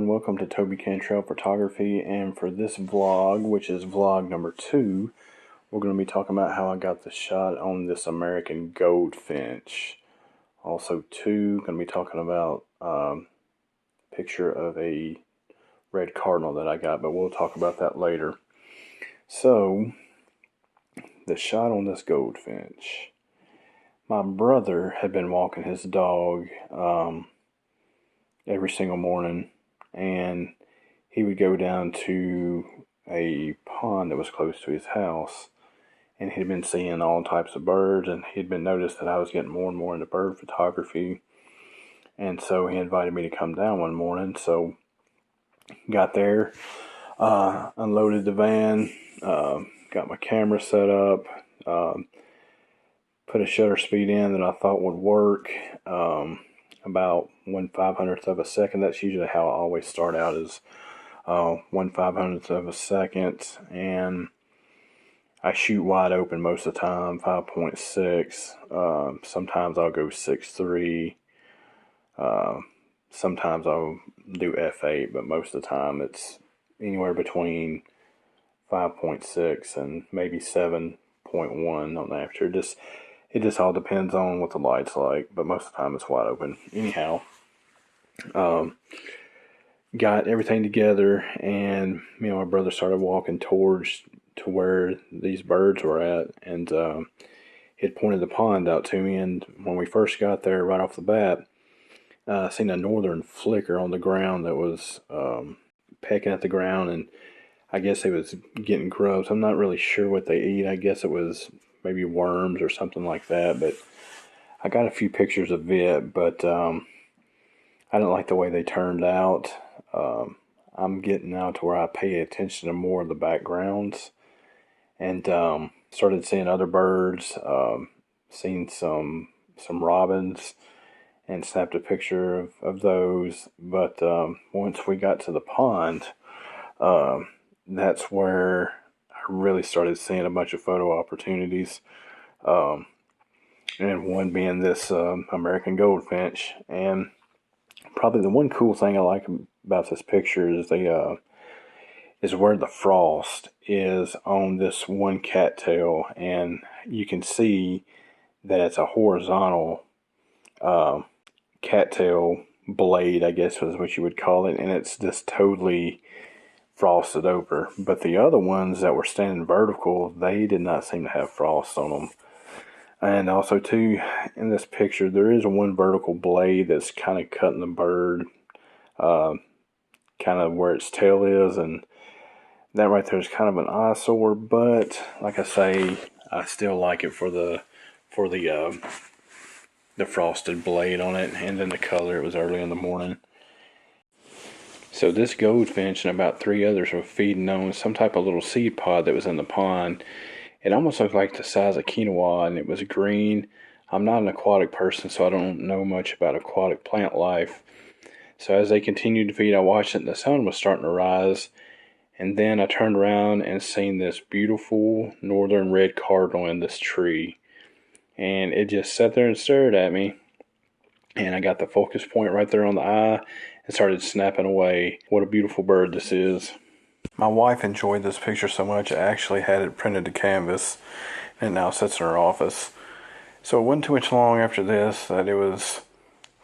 everyone, welcome to Toby Cantrell Photography, and for this vlog, which is vlog number 2, we're going to be talking about how I got the shot on this American Gold Finch. Also 2, going to be talking about a picture of a red cardinal that I got, but we'll talk about that later. So, the shot on this Gold Finch. My brother had been walking his dog every single morning, and he would go down to a pond that was close to his house, and he'd been seeing all types of birds, and he'd been noticed that I was getting more and more into bird photography, and so he invited me to come down one morning. So got there, unloaded the van, got my camera set up, put a shutter speed in that I thought would work, about 1/500th of a second. That's usually how I always start out, is 1/500th of a second, and I shoot wide open most of the time, 5.6. Sometimes I'll go 6.3. Sometimes I'll do f8, but most of the time it's anywhere between 5.6 and maybe 7.1 on the aperture. It just all depends on what the light's like, but most of the time it's wide open. Anyhow, got everything together, and me and my brother started walking towards to where these birds were at, and he pointed the pond out to me. And when we first got there, right off the bat, I seen a northern flicker on the ground that was pecking at the ground, and I guess it was getting grubs. I'm not really sure what they eat. I guess it was maybe worms or something like that, but I got a few pictures of it, but I didn't like the way they turned out. I'm getting now to where I pay attention to more of the backgrounds, and started seeing other birds, seen some robins, and snapped a picture of those. But once we got to the pond, that's where I really started seeing a bunch of photo opportunities, and one being this American Gold Finch. And probably the one cool thing I like about this picture is is where the frost is on this one cattail, and you can see that it's a horizontal cattail blade, I guess is what you would call it, and it's just totally frosted over. But the other ones that were standing vertical, they did not seem to have frost on them. And also too, in this picture, there is one vertical blade that's kind of cutting the bird, kind of where its tail is, and that right there is kind of an eyesore. But like I say, I still like it for the frosted blade on it, and then the color. It was early in the morning. So this goldfinch and about 3 others were feeding on some type of little seed pod that was in the pond. It almost looked like the size of quinoa, and it was green. I'm not an aquatic person, so I don't know much about aquatic plant life. So as they continued to feed, I watched it, and the sun was starting to rise. And then I turned around and seen this beautiful Northern Red Cardinal in this tree. And it just sat there and stared at me. And I got the focus point right there on the eye and started snapping away. What a beautiful bird this is. My wife enjoyed this picture so much, I actually had it printed to canvas, and it now sits in her office. So it wasn't too much long after this that it was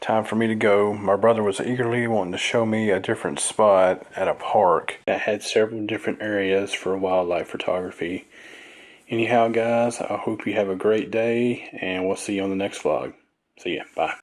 time for me to go. My brother was eagerly wanting to show me a different spot at a park that had several different areas for wildlife photography. Anyhow, guys, I hope you have a great day, and we'll see you on the next vlog. See ya. Bye.